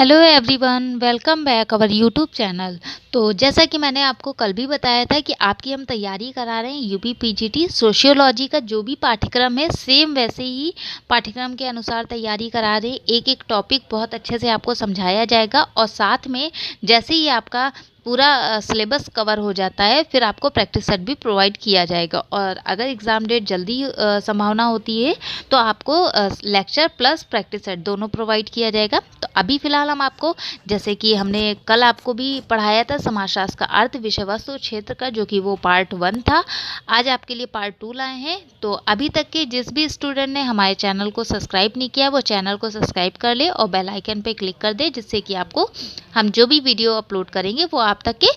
Hello everyone, welcome back our YouTube channel. तो जैसा कि मैंने आपको कल भी बताया था कि आपकी हम तैयारी करा रहे हैं यूपी पीजीटी सोशियोलॉजी का जो भी पाठ्यक्रम है सेम वैसे ही पाठ्यक्रम के अनुसार तैयारी करा रहे हैं। एक एक टॉपिक बहुत अच्छे से आपको समझाया जाएगा और साथ में जैसे ही आपका पूरा सिलेबस कवर हो जाता है फिर आपको प्रैक्टिस सेट भी प्रोवाइड किया जाएगा। और अगर एग्ज़ाम डेट जल्दी संभावना होती है तो आपको लेक्चर प्लस प्रैक्टिस सेट दोनों प्रोवाइड किया जाएगा। तो अभी फ़िलहाल हम आपको, जैसे कि हमने कल आपको भी पढ़ाया था समाजशास्त्र का अर्थ विषय वस्तु क्षेत्र का, जो कि वो पार्ट 1 था। आज आपके लिए पार्ट 2 लाए हैं। तो अभी तक के जिस भी स्टूडेंट ने हमारे चैनल को सब्सक्राइब नहीं किया वो चैनल को सब्सक्राइब कर ले और बेल आइकन पे क्लिक कर दे, जिससे कि आपको हम जो भी वीडियो अपलोड करेंगे वो आप तक के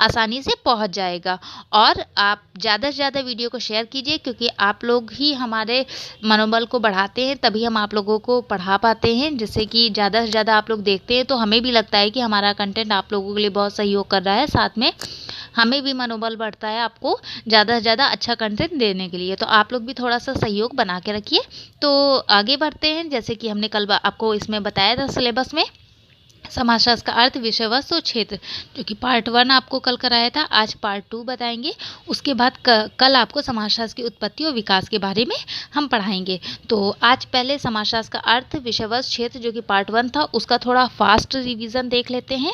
आसानी से पहुंच जाएगा। और आप ज़्यादा से ज़्यादा वीडियो को शेयर कीजिए, क्योंकि आप लोग ही हमारे मनोबल को बढ़ाते हैं, तभी हम आप लोगों को पढ़ा पाते हैं। जिससे कि ज़्यादा से ज़्यादा आप लोग देखते हैं तो हमें भी लगता है कि हमारा कंटेंट आप लोगों के लिए बहुत सहयोग कर रहा है, साथ में हमें भी मनोबल बढ़ता है आपको ज़्यादा से ज़्यादा अच्छा कंटेंट देने के लिए। तो आप लोग भी थोड़ा सा सहयोग बना के रखिए। तो आगे बढ़ते हैं। जैसे कि हमने कल आपको इसमें बताया था सिलेबस में समाजशास्त्र का अर्थ विषय वस्तु क्षेत्र, जो कि पार्ट 1 आपको कल कराया था। आज पार्ट 2 बताएंगे। उसके बाद कल आपको समाजशास्त्र की उत्पत्ति और विकास के बारे में हम पढ़ाएंगे। तो आज पहले समाजशास्त्र का अर्थ विषय वस्तु क्षेत्र, जो कि पार्ट 1 था, उसका थोड़ा फास्ट रिवीजन देख लेते हैं।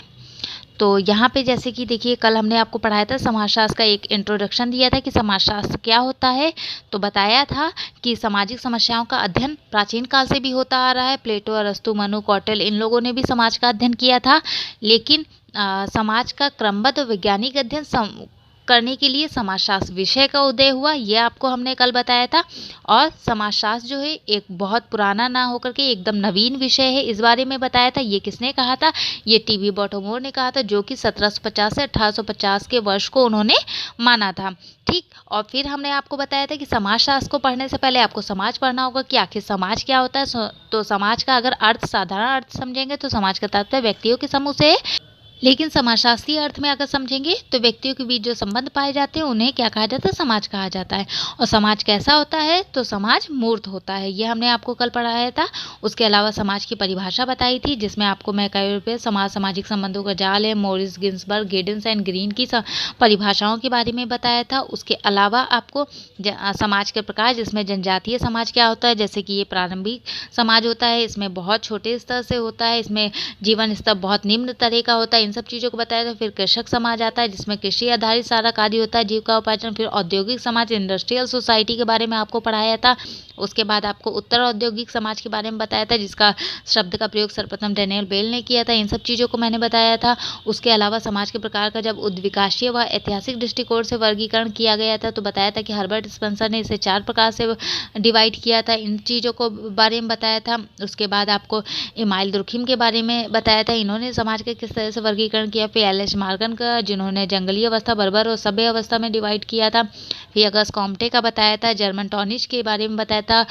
तो यहाँ पे जैसे कि देखिए, कल हमने आपको पढ़ाया था समाजशास्त्र का एक इंट्रोडक्शन दिया था कि समाजशास्त्र क्या होता है। तो बताया था कि सामाजिक समस्याओं का अध्ययन प्राचीन काल से भी होता आ रहा है। प्लेटो, अरस्तु, मनु, कौटिल्य, इन लोगों ने भी समाज का अध्ययन किया था। लेकिन समाज का क्रमबद्ध वैज्ञानिक अध्ययन करने के लिए समाजशास्त्र विषय का उदय हुआ, ये आपको हमने कल बताया था। और समाजशास्त्र जो है एक बहुत पुराना ना होकर के एकदम नवीन विषय है, इस बारे में बताया था। ये किसने कहा था? ये टीवी बॉटोमोर ने कहा था, जो कि 1750 से 1850 के वर्ष को उन्होंने माना था। ठीक। और फिर हमने आपको बताया था कि समाजशास्त्र को पढ़ने से पहले आपको समाज पढ़ना होगा कि आखिर समाज क्या होता है। तो समाज का अगर अर्थ साधारण अर्थ समझेंगे तो समाज का तात्पर्य व्यक्तियों के समूह से है। लेकिन समाजशास्त्रीय अर्थ में अगर समझेंगे तो व्यक्तियों के बीच जो संबंध पाए जाते हैं उन्हें क्या कहा जाता है? समाज कहा जाता है। और समाज कैसा होता है? तो समाज मूर्त होता है। ये हमने आपको कल पढ़ाया था। उसके अलावा समाज की परिभाषा बताई थी, जिसमें आपको मैं कई रुपये समाज सामाजिक संबंधों का जाल है, मोरिस गिन्सबर्ग, गेडिंस एंड ग्रीन की परिभाषाओं के बारे में बताया था। उसके अलावा आपको समाज के प्रकार, जिसमें जनजातीय समाज क्या होता है, जैसे कि ये प्रारंभिक समाज होता है, इसमें बहुत छोटे स्तर से होता है, इसमें जीवन स्तर बहुत निम्न तरह का होता है, इन सब चीज़ों को बताया था। फिर कृषक समाज आता है, जिसमें कृषि आधारित सारा कार्य होता है, जीविका उपार्जन। फिर औद्योगिक समाज, इंडस्ट्रियल सोसाइटी के बारे में आपको पढ़ाया था। उसके बाद आपको उत्तर औद्योगिक समाज के बारे में बताया था, जिसका शब्द का प्रयोग सर्वप्रथम डैनियल बेल ने किया था। इन सब चीज़ों को मैंने बताया था। उसके अलावा समाज के प्रकार का जब उद्विकासीय व ऐतिहासिक दृष्टिकोण से वर्गीकरण किया गया था तो बताया था कि हर्बर्ट स्पेंसर ने इसे 4 प्रकार से डिवाइड किया था। इन चीज़ों को बारे में बताया था। उसके बाद आपको इमाइल दुर्खिम के बारे में बताया था, इन्होंने समाज के किस तरह से वर्गीकरण किया। फिर एल एच मॉर्गन का, जिन्होंने जंगली अवस्था, बर्बर और सभ्य अवस्था में डिवाइड किया था। फिर अगस्त कॉम्टे का बताया था। जर्मन टॉनिश के बारे में बताया था।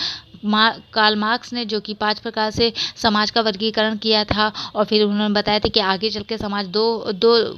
कार्ल मार्क्स ने, जो कि 5 प्रकार से समाज का वर्गीकरण किया था। और फिर उन्होंने बताया था कि आगे चल के समाज दो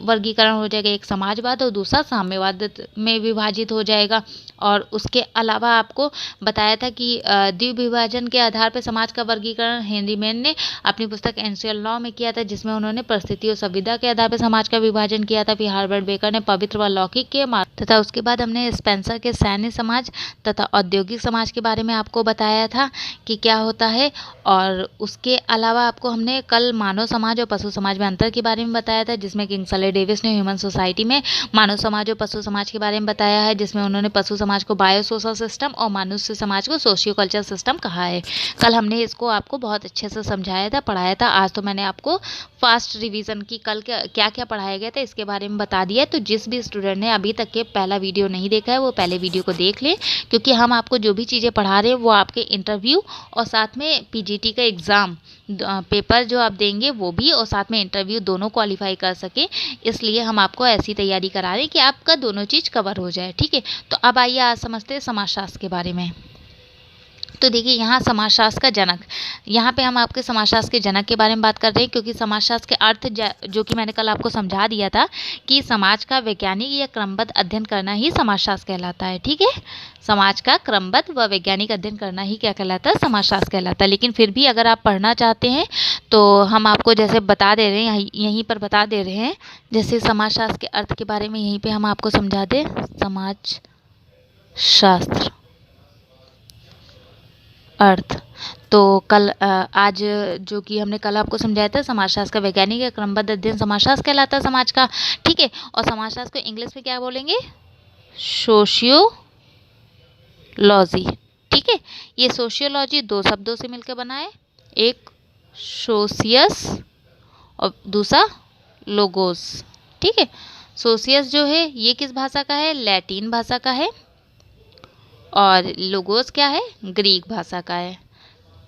वर्गीकरण हो जाएगा, एक समाजवाद और दूसरा साम्यवाद में विभाजित हो जाएगा। और उसके अलावा आपको बताया था कि द्विविभाजन के आधार पर समाज का वर्गीकरण हेनरी मैन ने अपनी पुस्तक एंशियल लॉ में किया था, जिसमें उन्होंने परिस्थिति और संविदा के आधार पर समाज का विभाजन किया था। फिर हार्वर्ड बेकर ने पवित्र व लौकिक के तथा उसके बाद हमने स्पेंसर के सैन्य समाज तथा औद्योगिक समाज के बारे में आपको बताया था कि क्या होता है। और उसके अलावा आपको हमने कल मानव समाज और पशु समाज में अंतर के बारे में बताया था, जिसमें किंग्सले डेविस ने ह्यूमन सोसाइटी में मानव समाज और पशु समाज के बारे में बताया है, जिसमें उन्होंने पशु समाज को बायो सोशल सिस्टम और मनुष्य समाज को सोशियो कल्चर सिस्टम कहा है। कल हमने इसको आपको बहुत अच्छे से समझाया था, पढ़ाया था। आज तो मैंने आपको फास्ट रिवीजन की कल क्या क्या पढ़ाया गया था इसके बारे में बता दिया है। तो जिस भी स्टूडेंट ने अभी तक के पहला वीडियो नहीं देखा है वो पहले वीडियो को देख ले, क्योंकि हम आपको जो भी चीज़ें पढ़ा रहे हैं वो आपके इंटरव्यू और साथ में पीजीटी का एग्ज़ाम पेपर जो आप देंगे वो भी, और साथ में इंटरव्यू दोनों क्वालिफाई कर सके, इसलिए हम आपको ऐसी तैयारी करा रहे हैं कि आपका दोनों चीज़ कवर हो जाए। ठीक है। तो अब आइए आज समझते हैं समाजशास्त्र के बारे में। तो देखिए यहाँ समाजशास्त्र का जनक, यहाँ पे हम आपके समाजशास्त्र के जनक के बारे में बात कर रहे हैं, क्योंकि समाजशास्त्र के अर्थ जो कि मैंने कल आपको समझा दिया था कि समाज का वैज्ञानिक या क्रमबद्ध अध्ययन करना ही समाजशास्त्र कहलाता है। ठीक है, समाज का क्रमबद्ध व वैज्ञानिक अध्ययन करना ही क्या कहलाता है, समाजशास्त्र कहलाता है। लेकिन फिर भी अगर आप पढ़ना चाहते हैं तो हम आपको जैसे बता दे रहे हैं, यहीं पर बता दे रहे हैं, जैसे समाजशास्त्र के अर्थ के बारे में यहीं पे हम आपको समझा दें। समाजशास्त्र अर्थ, तो आज जो कि हमने कल आपको समझाया था, समाजशास्त्र का वैज्ञानिक या क्रमबद्ध अध्ययन समाजशास्त्र कहलाता है समाज का। ठीक है, और समाजशास्त्र को इंग्लिश में क्या बोलेंगे, सोशियोलॉजी। ठीक है, ये सोशियोलॉजी दो शब्दों से मिलकर बना है, एक सोशियस और दूसरा लोगोस। ठीक है, सोशियस जो है ये किस भाषा का है, लैटिन भाषा का है, और लोगोस क्या है, ग्रीक भाषा का है।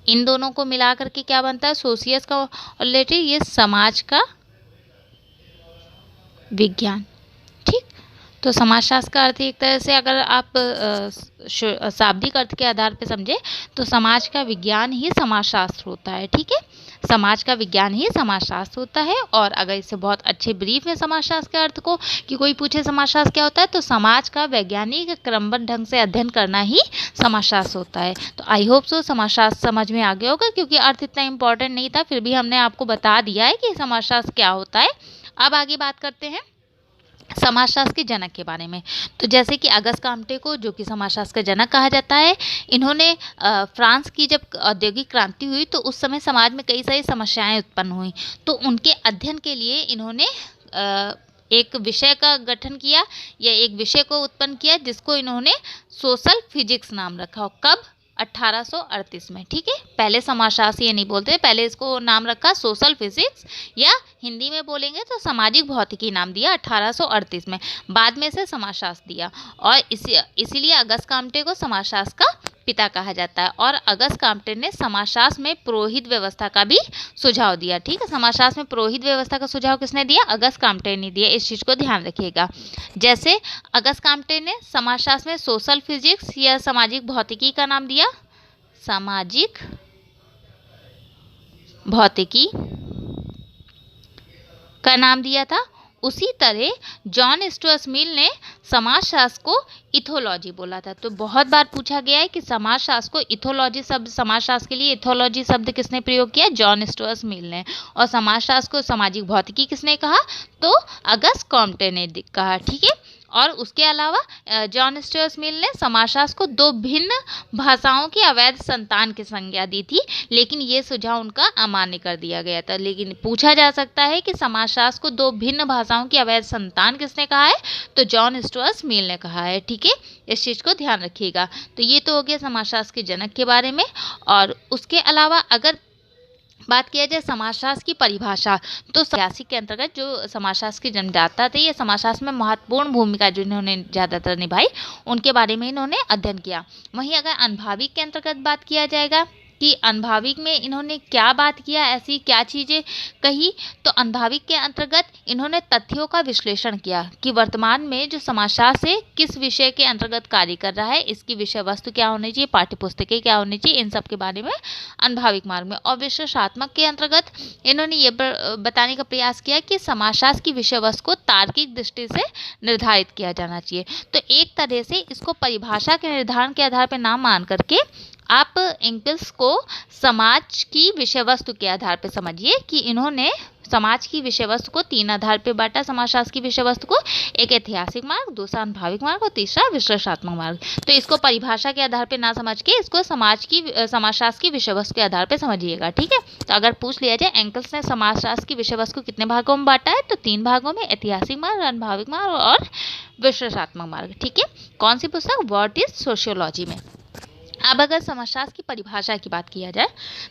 इन दोनों को मिला करके क्या बनता है, सोशियस का और लैटिन, ये समाज का विज्ञान। ठीक, तो समाजशास्त्र का अर्थ एक तरह से अगर आप शाब्दिक अर्थ के आधार पर समझे तो समाज का विज्ञान ही समाजशास्त्र होता है। ठीक है, समाज का विज्ञान ही समाजशास्त्र होता है। और अगर इसे बहुत अच्छे ब्रीफ में समाजशास्त्र के अर्थ को कि कोई पूछे समाजशास्त्र क्या होता है, तो समाज का वैज्ञानिक क्रमबद्ध ढंग से अध्ययन करना ही समाजशास्त्र होता है। तो आई होप सो समाजशास्त्र समझ में आ गया होगा, क्योंकि अर्थ इतना इम्पोर्टेंट नहीं था, फिर भी हमने आपको बता दिया है कि समाजशास्त्र क्या होता है। अब आगे बात करते हैं समाजशास्त्र के जनक के बारे में। तो जैसे कि अगस्त काम्टे को, जो कि समाजशास्त्र का जनक कहा जाता है, इन्होंने फ्रांस की जब औद्योगिक क्रांति हुई तो उस समय समाज में कई सारी समस्याएं उत्पन्न हुई, तो उनके अध्ययन के लिए इन्होंने एक विषय का गठन किया या एक विषय को उत्पन्न किया, जिसको इन्होंने सोशल फिजिक्स नाम रखा। कब, 1838 में। ठीक है, पहले समाजशास्त्र ये नहीं बोलते, पहले इसको नाम रखा सोशल फिजिक्स, या हिंदी में बोलेंगे तो सामाजिक भौतिकी नाम दिया 1838 में। बाद में से समाजशास्त्र दिया, और इसीलिए अगस्त काम्टे को समाजशास्त्र का पिता कहा जाता है। और अगस्त काम्टे ने समाजशास्त्र में पुरोहित व्यवस्था का भी सुझाव दिया। ठीक है, समाजशास्त्र में पुरोहित व्यवस्था का सुझाव किसने दिया, अगस्त काम्टे ने दिया। इस चीज़ को ध्यान रखिएगा। जैसे अगस्त काम्टे ने समाजशास्त्र में सोशल फिजिक्स या सामाजिक भौतिकी का नाम दिया, सामाजिक भौतिकी का नाम दिया था। उसी तरह जॉन स्टुअर्ट मिल ने समाजशास्त्र को इथोलॉजी बोला था। तो बहुत बार पूछा गया है कि समाजशास्त्र को इथोलॉजी शब्द, समाजशास्त्र के लिए इथोलॉजी शब्द किसने प्रयोग किया, जॉन स्टुअर्ट मिल ने। और समाजशास्त्र को सामाजिक भौतिकी किसने कहा, तो अगस्त काम्टे ने कहा। ठीक है, और उसके अलावा जॉन स्टुअर्ट मिल ने समाजशास्त्र को दो भिन्न भाषाओं की अवैध संतान की संज्ञा दी थी, लेकिन ये सुझाव उनका अमान्य कर दिया गया था। लेकिन पूछा जा सकता है कि समाजशास्त्र को दो भिन्न भाषाओं की अवैध संतान किसने कहा है, तो जॉन स्टुअर्ट मिल ने कहा है। ठीक है, इस चीज़ को ध्यान रखिएगा। तो ये तो हो गया समाजशास्त्र के जनक के बारे में। और उसके अलावा अगर बात किया जाए समाजशास्त्र की परिभाषा, तो 86 के अंतर्गत जो समाजशास्त्र के जन्मदाता थे, ये समाजशास्त्र में महत्वपूर्ण भूमिका जो इन्होंने ज़्यादातर निभाई, उनके बारे में इन्होंने अध्ययन किया। वहीं अगर अनुभविक के अंतर्गत बात किया जाएगा कि अनुभविक में इन्होंने क्या बात किया, ऐसी क्या चीज़ें कही, तो अनुभविक के अंतर्गत इन्होंने तथ्यों का विश्लेषण किया कि वर्तमान में जो समाजशास्त्र है किस विषय के अंतर्गत कार्य कर रहा है, इसकी विषय वस्तु क्या होनी चाहिए, पाठ्यपुस्तकें क्या होनी चाहिए, इन सब के बारे में अनुभविक मार्ग में। और विश्लेषणात्मक के अंतर्गत इन्होंने ये बताने का प्रयास किया कि समाजशास्त्र की विषय वस्तु को तार्किक दृष्टि से निर्धारित किया जाना चाहिए। तो एक तरह से इसको परिभाषा के निर्धारण के आधार पर ना मान करके आप एंगल्स को समाज की विषय वस्तु के आधार पर समझिए कि इन्होंने समाज की विषय वस्तु को तीन आधार पर बांटा। समाजशास्त्र की विषय वस्तु को, एक ऐतिहासिक मार्ग, दूसरा अनुभविक मार्ग और तीसरा विश्लेषणात्मक मार्ग। तो इसको परिभाषा के आधार पर ना समझ के इसको समाजशास्त्र की विषय वस्तु के आधार पर समझिएगा। ठीक है, तो अगर पूछ लिया जाए एंगल्स ने समाजशास्त्र की विषय वस्तु को कितने भागों में बांटा है, तो 3 भागों में, ऐतिहासिक मार्ग, अनुभविक मार्ग और विश्लेषणात्मक मार्ग। ठीक है, कौन सी पुस्तक, व्हाट इज सोशियोलॉजी में। अब अगर समाजशास्त्र की परिभाषा की बात किया जाए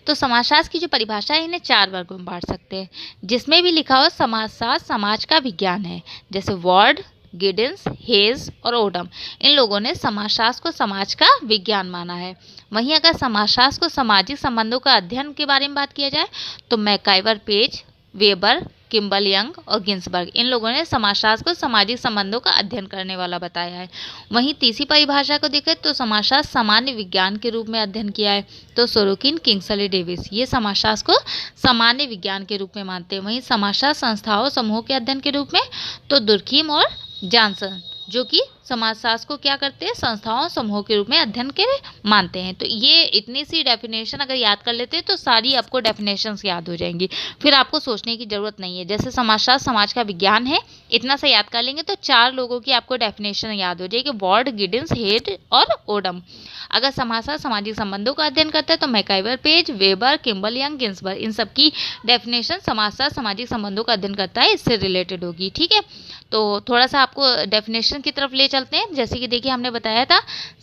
तो समाजशास्त्र की जो परिभाषा है इन्हें 4 वर्गों में बांट सकते हैं, जिसमें भी लिखा हुआ समाजशास्त्र समाज का विज्ञान है। जैसे वार्ड, गिडिंस, हेज और ओडम, इन लोगों ने समाजशास्त्र को समाज का विज्ञान माना है। वहीं अगर समाजशास्त्र को सामाजिक संबंधों का अध्ययन के बारे में बात किया जाए तो MacIver Page, Weber, Kimball Young और गिन्सबर्ग, इन लोगों ने समाजशास्त्र को सामाजिक संबंधों का अध्ययन करने वाला बताया है। वहीं तीसरी परिभाषा को देखें तो समाजशास्त्र सामान्य विज्ञान के रूप में अध्ययन किया है, तो सोरोकिन, किंग्सले डेविस ये समाजशास्त्र को सामान्य विज्ञान के रूप में मानते हैं। वहीं समाजशास्त्र संस्थाओं समूहों के अध्ययन के रूप में तो दुर्खीम और जॉनसन जो कि समाजशास्त्र को क्या करते हैं, संस्थाओं समूहों के रूप में अध्ययन के मानते हैं। तो ये इतनी सी डेफिनेशन अगर याद कर लेते हैं तो सारी आपको डेफिनेशंस याद हो जाएंगी, फिर आपको सोचने की जरूरत नहीं है। जैसे समाजशास्त्र समाज का विज्ञान है, इतना सा याद कर लेंगे तो 4 लोगों की आपको डेफिनेशन याद हो जाएगी, वॉर्ड, गिडिंस, हेड और ओडम। अगर समाजशास्त्र सामाजिक संबंधों का अध्ययन करता है तो MacIver, Page, Weber, Kimball Young, Ginsberg, इन सब की डेफिनेशन समाजशास्त्र सामाजिक संबंधों का अध्ययन करता है, इससे रिलेटेड होगी। ठीक है, तो थोड़ा सा आपको डेफिनेशन की तरफ ले चलते हैं। जैसे कि देखिए हमने बताया था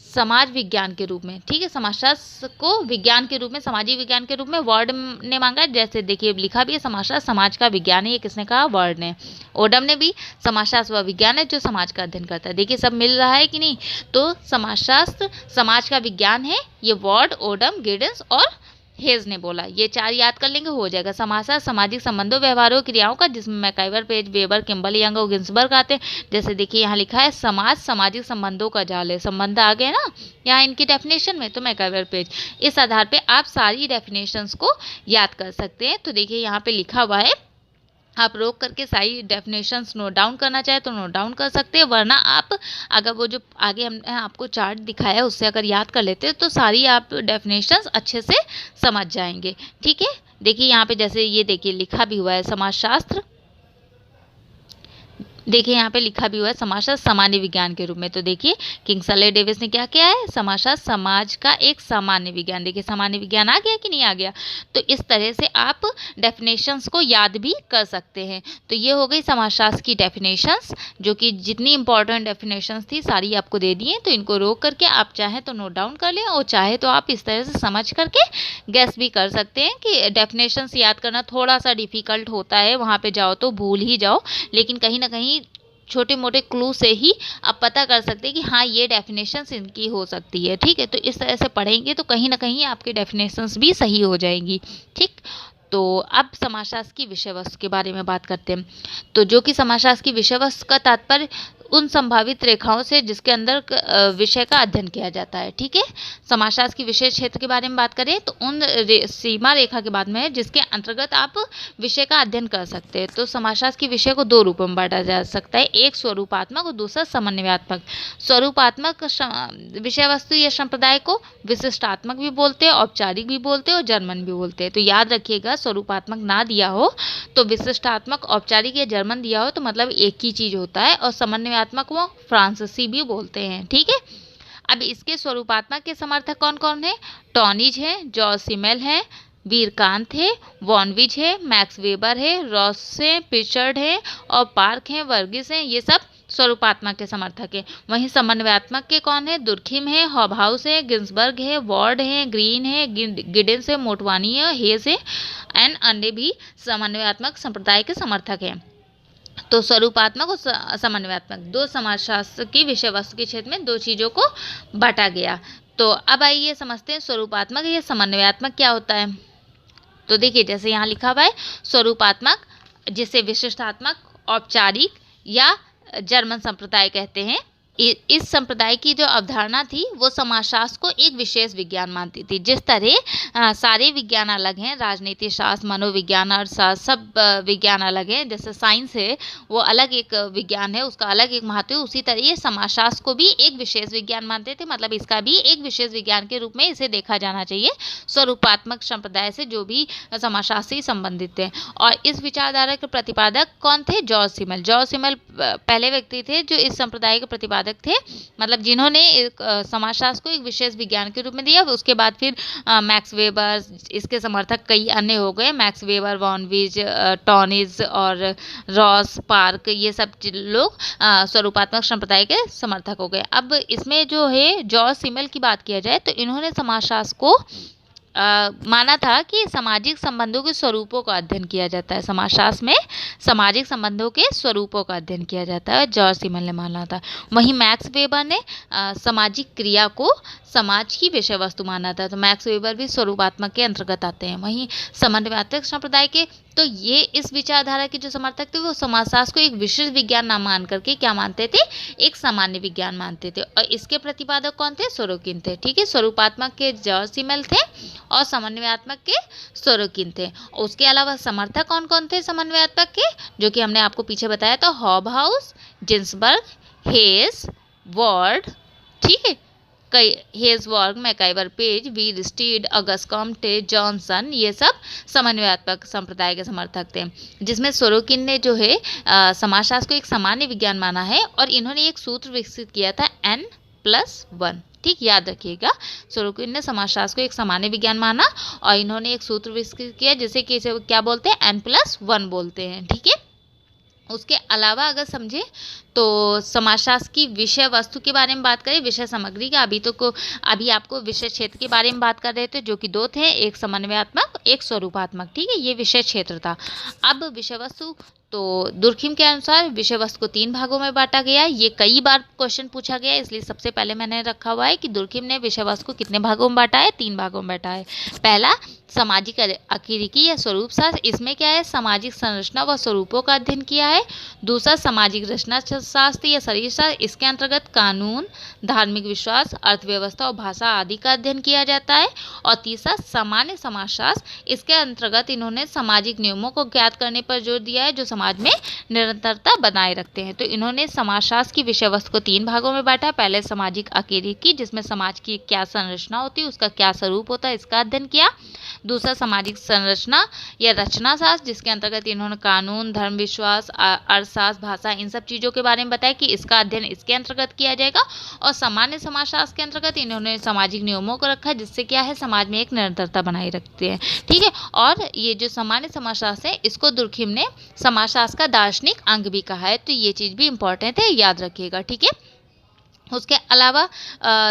समाज विज्ञान के रूप में, ठीक है, समाजशास्त्र को विज्ञान के रूप में, सामाजिक विज्ञान के रूप में वर्ड ने मांगा। जैसे देखिए लिखा भी है समाजशास्त्र समाज का विज्ञान है, ये किसने कहा, वर्ड ने। ओडम ने भी समाजशास्त्र वह विज्ञान है जो समाज का अध्ययन करता है। देखिए सब मिल रहा है कि नहीं, तो समाजशास्त्र समाज का विज्ञान है, ये वर्ड, ओडम, गिडिंस और हेज ने बोला, ये 4 याद कर लेंगे हो जाएगा। समाजशास्त्र सामाजिक संबंधों, व्यवहारों, क्रियाओं का, जिसमें MacIver, Page, Weber, Kimball Young और गिन्सबर्ग आते हैं। जैसे देखिए यहाँ लिखा है समाज सामाजिक संबंधों का जाल है, संबंध आ गए ना यहाँ इनकी डेफिनेशन में, तो मैकाइवर, पेज। इस आधार पे आप सारी डेफिनेशंस को याद कर सकते हैं। तो देखिए यहाँ पे लिखा हुआ है, आप रोक करके सारी डेफिनेशंस नोट डाउन करना चाहे तो नोट डाउन कर सकते हैं, वरना आप अगर वो जो आगे हमने आपको चार्ट दिखाया है उससे अगर याद कर लेते हैं तो सारी आप डेफिनेशंस अच्छे से समझ जाएंगे। ठीक है, देखिए यहाँ पे जैसे ये देखिए लिखा भी हुआ है समाजशास्त्र, देखिए यहाँ पे लिखा भी हुआ है समाजशास्त्र सामान्य विज्ञान के रूप में। तो देखिए किंग्सले डेविस ने क्या किया है, समाजशास्त्र समाज का एक सामान्य विज्ञान, देखिए सामान्य विज्ञान आ गया कि नहीं आ गया। तो इस तरह से आप डेफिनेशंस को याद भी कर सकते हैं। तो ये हो गई समाजशास्त्र की डेफिनेशंस, जो कि जितनी इंपॉर्टेंट डेफिनेशंस थी सारी आपको दे दी हैं। तो इनको रोक करके आप चाहें तो नोट डाउन कर लें और चाहे तो आप इस तरह से समझ करके गैस भी कर सकते हैं कि डेफिनेशंस याद करना थोड़ा सा डिफिकल्ट होता है, वहाँ पे जाओ तो भूल ही जाओ, लेकिन कहीं ना कहीं छोटे मोटे क्लू से ही आप पता कर सकते हैं कि हाँ ये डेफिनेशंस इनकी हो सकती है। ठीक है, तो इस तरह से पढ़ेंगे तो कहीं ना कहीं आपकी डेफिनेशंस भी सही हो जाएंगी। ठीक, तो अब समाजशास्त्र की विषय वस्तु के बारे में बात करते हैं। तो जो कि समाजशास्त्र की विषय वस्तु का तात्पर्य उन संभावित रेखाओं से जिसके अंदर विषय का अध्ययन किया जाता है। ठीक है, समाजशास्त्र की विषय क्षेत्र के बारे में बात करें तो उन सीमा रेखा के बाद में जिसके अंतर्गत आप विषय का अध्ययन कर सकते हैं। तो समाजशास्त्र की विषय को 2 रूपों में बांटा जा सकता है, एक स्वरूपात्मक और दूसरा समन्वयात्मक। स्वरूपात्मक विषय वस्तु या संप्रदाय को विशिष्टात्मक भी बोलते हैं, औपचारिक भी बोलते हैं और जर्मन भी बोलते हैं। तो याद रखिएगा, स्वरूपात्मक ना दिया हो तो विशिष्टात्मक, औपचारिक या जर्मन दिया हो तो मतलब एक ही चीज होता है, और समन्वयात्मक वो फ्रांसीसी भी बोलते हैं। ठीक है, अब इसके स्वरूपात्मक के समर्थक कौन कौन है, टॉनिज है, जॉर्ज सिमेल है, वीरकांत है, वॉनविज है, मैक्स वेबर है, रॉस है, पिचर्ड है और पार्क है, वर्गिस है, ये सब स्वरूपात्मक के समर्थक है। वहीं समन्वयात्मक के कौन है, दुर्खिम है, हॉबहाउस है, गिन्सबर्ग है, वॉर्ड है, ग्रीन है, गिडेंस है, मोटवानी है, हेज है एंड अन्य भी समन्वयात्मक संप्रदाय के समर्थक हैं। तो स्वरूपात्मक और समन्वयात्मक 2 समाजशास्त्र की विषय वस्तु के क्षेत्र में 2 चीज़ों को बांटा गया। तो अब आइए समझते हैं स्वरूपात्मक या समन्वयात्मक क्या होता है। तो देखिए जैसे यहाँ लिखा हुआ है, स्वरूपात्मक जिसे विशिष्टात्मक, औपचारिक या जर्मन संप्रदाय कहते हैं। इस संप्रदाय की जो अवधारणा थी वो समाजशास्त्र को एक विशेष विज्ञान मानती थी। जिस तरह सारे विज्ञान अलग हैं, राजनीति शास्त्र, मनोविज्ञान और सब विज्ञान अलग हैं, जैसे साइंस है वो अलग एक विज्ञान है, उसका अलग एक महत्व है, उसी तरह ये समाजशास्त्र को भी एक विशेष विज्ञान मानते थे। मतलब इसका भी एक विशेष विज्ञान के रूप में इसे देखा जाना चाहिए, स्वरूपात्मक संप्रदाय से जो भी समाजशास्त्र से संबंधित थे। और इस विचारधारा के प्रतिपादक कौन थे, जॉर्ज सिमेल। जॉर्ज सिमेल पहले व्यक्ति थे जो इस संप्रदाय के प्रतिपादक थे, मतलब जिन्होंने समाजशास्त्र को एक विशेष विज्ञान के रूप में दिया। उसके बाद फिर मैक्स वेबर, इसके समर्थक कई अन्य हो गए, मैक्स वेबर, वॉनविज, टॉनिज और रॉस, पार्क, ये सब लोग स्वरूपात्मक संप्रदाय के समर्थक हो गए। अब इसमें जो है जॉर्ज सिमेल की बात किया जाए तो इन्होंने समाजशास्त्र को माना था कि सामाजिक संबंधों के स्वरूपों का अध्ययन किया जाता है। समाजशास्त्र में सामाजिक संबंधों के स्वरूपों का अध्ययन किया जाता है, जॉर्ज सिमेल ने माना था। वहीं मैक्स वेबर ने सामाजिक क्रिया को समाज की विषय वस्तु माना था। तो मैक्स वेबर भी स्वरूपात्मक के अंतर्गत आते हैं। वहीं समन्वयात्मक संप्रदाय के तो ये इस विचारधारा के जो समर्थक थे वो समाजशास्त्र को एक विशिष्ट विज्ञान ना मान करके क्या मानते थे, एक सामान्य विज्ञान मानते थे। और इसके प्रतिपादक कौन थे, सोरोकिन थे। ठीक है, स्वरूपात्मक के जॉर्ज सिमेल थे और समन्वयात्मक के सोरोकिन थे। उसके अलावा समर्थक कौन कौन थे समन्वयात्मक के, जो कि हमने आपको पीछे बताया था, हॉबहाउस, जिन्सबर्ग, हेस, वर्ड, ठीक है, कई हेजवर्ग, मैकाइवर पेज, वीर स्टीड, अगस्ट कॉम्टे, जॉनसन, ये सब समन्वयात्मक संप्रदाय के समर्थक थे। जिसमें सोरोकिन ने जो है समाजशास्त्र को एक सामान्य विज्ञान माना है और इन्होंने एक सूत्र विकसित किया था N+1। ठीक, याद रखिएगा, सोरोकिन ने समाजशास्त्र को एक सामान्य विज्ञान माना और इन्होंने एक सूत्र विकसित किया जिसे क्या बोलते हैं, N+1 बोलते हैं। ठीक है, उसके अलावा अगर समझे तो समाजशास्त्र की विषय वस्तु के बारे में बात करें, विषय सामग्री का, अभी आपको विषय क्षेत्र के बारे में बात कर रहे थे जो कि 2 थे, एक समन्वयात्मक, एक स्वरूपात्मक। ठीक है, ये विषय क्षेत्र था। अब विषय वस्तु, तो दुर्खिम के अनुसार विषय वस्तु को 3 भागों में बांटा गया। ये कई बार क्वेश्चन पूछा गया, इसलिए सबसे पहले मैंने रखा हुआ है कि दुर्खिम ने विषय वस्तु को कितने भागों में बांटा है, 3 भागों में बांटा है। पहला सामाजिक आकीरिकी या स्वरूप शास्त्र, इसमें क्या है, सामाजिक संरचना व स्वरूपों का अध्ययन किया है। दूसरा सामाजिक रचना शास्त्र या शरीर शास्त्र, इसके अंतर्गत कानून, धार्मिक विश्वास, अर्थव्यवस्था और भाषा आदि का अध्ययन किया जाता है। और तीसरा सामान्य समाजशास्त्र, इसके अंतर्गत इन्होंने सामाजिक नियमों को ज्ञात करने पर जोर दिया है जो समाज में निरंतरता बनाए रखते हैं। तो इन्होंने समाजशास्त्र की विषय वस्तु को 3 भागों में बांटा। पहले सामाजिक आकीरिकी, जिसमें समाज की क्या संरचना होती है, उसका क्या स्वरूप होता है, इसका अध्ययन किया। दूसरा सामाजिक संरचना या रचना शास्त्र, जिसके अंतर्गत इन्होंने कानून, धर्म विश्वास, अर्थशास्त्र, भाषा, इन सब चीज़ों के बारे में बताया कि इसका अध्ययन इसके अंतर्गत किया जाएगा। और सामान्य समाजशास्त्र के अंतर्गत इन्होंने सामाजिक नियमों को रखा जिससे क्या है, समाज में एक निरंतरता बनाए रखते हैं। ठीक है, और ये जो सामान्य समाजशास्त्र है इसको दुर्खिम ने समाजशास्त्र का दार्शनिक अंग भी कहा है। तो ये चीज़ भी इंपॉर्टेंट है, याद रखिएगा। ठीक है, उसके अलावा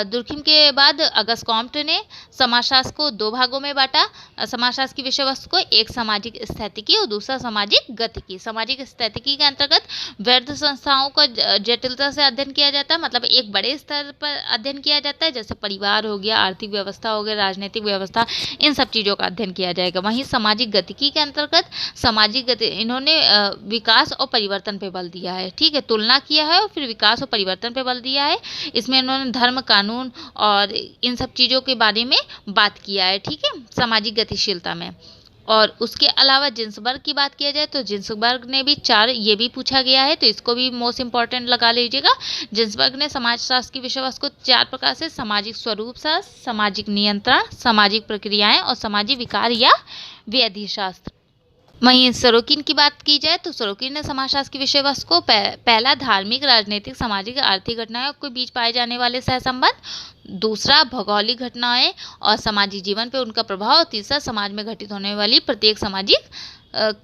दुर्खिम के बाद अगस्ट कॉम्टे ने समाजशास्त्र को 2 भागों में बांटा। समाजशास्त्र की विषय वस्तु को एक सामाजिक स्थितिकी और दूसरा सामाजिक गतिकी। सामाजिक स्थितिकी के अंतर्गत वृद्ध संस्थाओं का जटिलता से अध्ययन किया जाता है, मतलब एक बड़े स्तर पर अध्ययन किया जाता है, जैसे परिवार हो गया, आर्थिक व्यवस्था हो गया, राजनीतिक व्यवस्था, इन सब चीज़ों का अध्ययन किया जाएगा। वहीं सामाजिक गतिकी के अंतर्गत इन्होंने विकास और परिवर्तन पर बल दिया है। ठीक है, तुलना किया है और फिर विकास और परिवर्तन पर बल दिया है। इसमें इन्होंने धर्म, कानून और इन सब चीज़ों के बारे में बात किया है। ठीक है, सामाजिक गतिशीलता में। और उसके अलावा जिन्सबर्ग की बात किया जाए तो जिन्सबर्ग ने भी 4, ये भी पूछा गया है तो इसको भी मोस्ट इंपॉर्टेंट लगा लीजिएगा। जिन्सबर्ग ने समाजशास्त्र की विषय वस्तु को 4 प्रकार से सामाजिक स्वरूप शास्त्र, सामाजिक नियंत्रण, सामाजिक प्रक्रियाएं और सामाजिक विकार या व्याधि शास्त्र। वहीं सोरोकिन की बात की जाए तो सोरोकिन ने समाजशास्त्र की विषय वस्तु को पहला धार्मिक, राजनीतिक, सामाजिक, आर्थिक घटनाओं के बीच पाए जाने वाले सहसंबंध, दूसरा भौगोलिक घटनाएं और सामाजिक जीवन पर उनका प्रभाव, और तीसरा समाज में घटित होने वाली प्रत्येक सामाजिक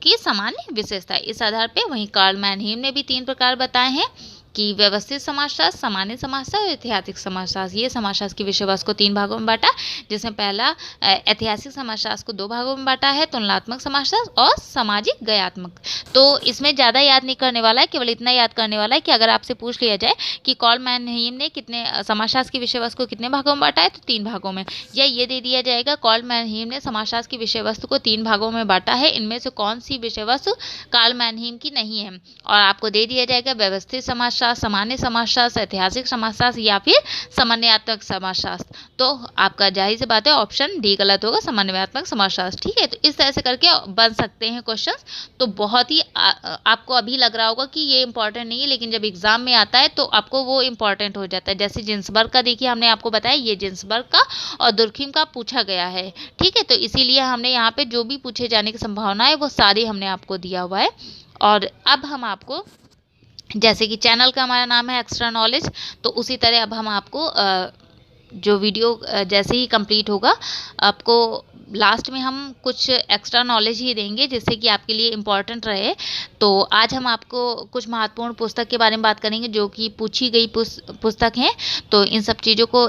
की सामान्य विशेषता। इस आधार पर वहीं कार्ल मैनहीम ने भी 3 प्रकार बताए हैं कि व्यवस्थित समाजशास्त्र, सामान्य समाजशास्त्र और ऐतिहासिक समाजशास्त्र। ये समाजशास्त्र की विषय वस्तु को 3 भागों में बांटा, जिसमें पहला ऐतिहासिक समाजशास्त्र को 2 भागों में बांटा है, तुलनात्मक समाजशास्त्र और सामाजिक गयात्मक। तो इसमें ज़्यादा याद नहीं करने वाला है, केवल इतना याद करने वाला है कि अगर आपसे पूछ लिया जाए कि कार्ल मैनहीम ने कितने समाजशास्त्र की विषय वस्तु को कितने भागों में बांटा है, तो 3 भागों में, या ये दे दिया जाएगा कार्ल मैनहीम ने समाजशास्त्र की विषय वस्तु को 3 भागों में बांटा है, इनमें से कौन सी विषय वस्तु कार्ल मैनहीम की नहीं है। और आपको दे दिया जाएगा व्यवस्थित समाजशास्त्र, सामान्य समाजशास्त्र, ऐतिहासिक समाजशास्त्र या फिर समन्वयात्मक समाजशास्त्र। तो आपका जाहिर सी बात है ऑप्शन डी गलत होगा, समन्वयात्मक समाजशास्त्र। ठीक है, तो इस तरह से करके बन सकते हैं क्वेश्चंस। तो बहुत ही आपको अभी लग रहा होगा कि ये इंपॉर्टेंट नहीं है, लेकिन जब एग्जाम में आता है तो आपको वो इंपॉर्टेंट हो जाता है। जैसे जिन्सबर्ग का देखिए, हमने आपको बताया ये जिन्सबर्ग का और दुर्खिम का पूछा गया है। ठीक है, तो इसीलिए हमने यहाँ पे जो भी पूछे जाने की संभावना है वो सारी हमने आपको दिया हुआ है। और अब हम आपको, जैसे कि चैनल का हमारा नाम है एक्स्ट्रा नॉलेज, तो उसी तरह अब हम आपको जो वीडियो जैसे ही कंप्लीट होगा, आपको लास्ट में हम कुछ एक्स्ट्रा नॉलेज ही देंगे जिससे कि आपके लिए इम्पॉर्टेंट रहे। तो आज हम आपको कुछ महत्वपूर्ण पुस्तक के बारे में बात करेंगे जो कि पूछी गई पुस्तक हैं। तो इन सब चीज़ों को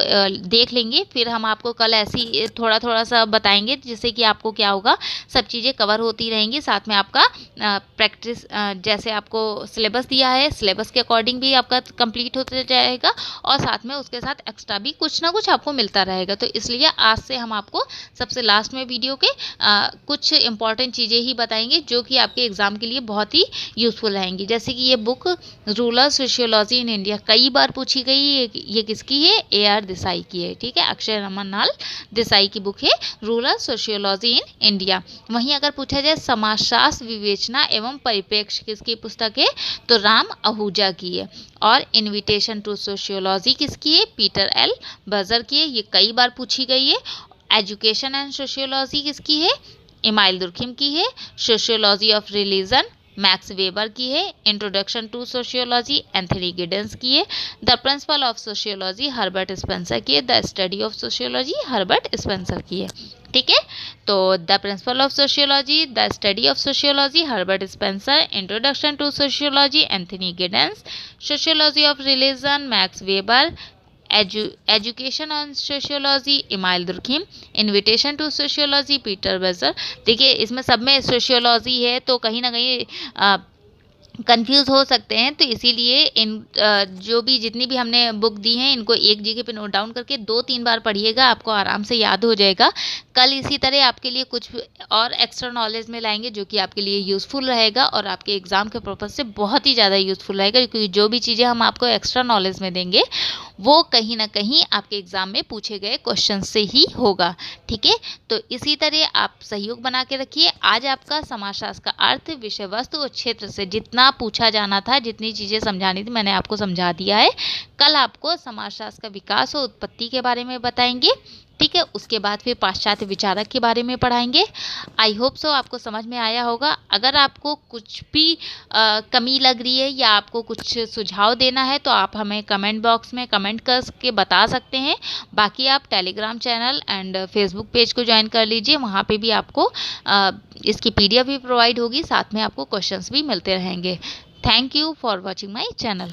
देख लेंगे, फिर हम आपको कल ऐसी थोड़ा थोड़ा सा बताएंगे जिससे कि आपको क्या होगा, सब चीज़ें कवर होती रहेंगी। साथ में आपका प्रैक्टिस, जैसे आपको सिलेबस दिया है, सिलेबस के अकॉर्डिंग भी आपका कंप्लीट होता जाएगा और साथ में उसके साथ एक्स्ट्रा भी कुछ ना कुछ आपको मिलता रहेगा। तो इसलिए आज से हम आपको सबसे लास्ट में वीडियो के कुछ इंपॉर्टेंट चीज़ें ही बताएंगे जो कि आपके एग्ज़ाम के लिए बहुत ही यूज़फुल रहेंगी। जैसे कि ये book rural sociology in India कई बार पूछी गई, ये किसकी है? AR देसाई की है। ठीक है, अक्षय रमन देसाई की बुक है रूरल सोशियोलॉजी इन इंडिया। वहीं अगर पूछा जाए समाजशास्त्र विवेचना एवं परिप्रेक्ष्य किसकी पुस्तक है? तो राम आहूजा की है। और इनविटेशन टू सोशियोलॉजी किसकी है? पीटर एल बजर की है, ये कई बार पूछी गई है। एजुकेशन एंड सोशियोलॉजी किसकी है? इमाइल दुर्खिम की है। Sociology of religion Max Weber की है। Introduction to sociology Anthony Giddens की है। The principle of sociology Herbert Spencer की है। The study of sociology Herbert Spencer की है। ठीक है, तो the principle of sociology, the study of sociology Herbert Spencer, introduction to sociology Anthony Giddens, sociology of religion Max Weber, education on sociology Emile Durkheim, invitation to sociology Peter Berger. देखिए इसमें सब में sociology है तो कहीं ना कहीं confuse हो सकते हैं, तो इसीलिए इन जो भी जितनी भी हमने बुक दी हैं इनको एक जगह पे नोट डाउन करके 2-3 बार पढ़िएगा, आपको आराम से याद हो जाएगा। कल इसी तरह आपके लिए कुछ और एक्स्ट्रा नॉलेज में लाएंगे जो कि आपके लिए यूज़फुल रहेगा और आपके एग्ज़ाम के पर्पज़ से बहुत ही ज़्यादा यूज़फुल रहेगा, क्योंकि जो भी चीज़ें हम आपको एक्स्ट्रा नॉलेज में देंगे वो कहीं ना कहीं आपके एग्ज़ाम में पूछे गए क्वेश्चन से ही होगा। ठीक है, तो इसी तरह आप सहयोग बना के रखिए। आज आपका समाजशास्त्र का अर्थ, विषय वस्तु और क्षेत्र से जितना पूछा जाना था, जितनी चीज़ें समझानी थी मैंने आपको समझा दिया है। कल आपको समाजशास्त्र का विकास और उत्पत्ति के बारे में बताएंगे। ठीक है, उसके बाद फिर पाश्चात्य विचारक के बारे में पढ़ाएंगे। आई होप सो आपको समझ में आया होगा। अगर आपको कुछ भी कमी लग रही है या आपको कुछ सुझाव देना है तो आप हमें कमेंट बॉक्स में कमेंट करके बता सकते हैं। बाकी आप Telegram channel and Facebook page को ज्वाइन कर लीजिए, वहाँ पे भी आपको इसकी PDF भी प्रोवाइड होगी, साथ में आपको क्वेश्चंस भी मिलते रहेंगे। Thank you for watching my channel.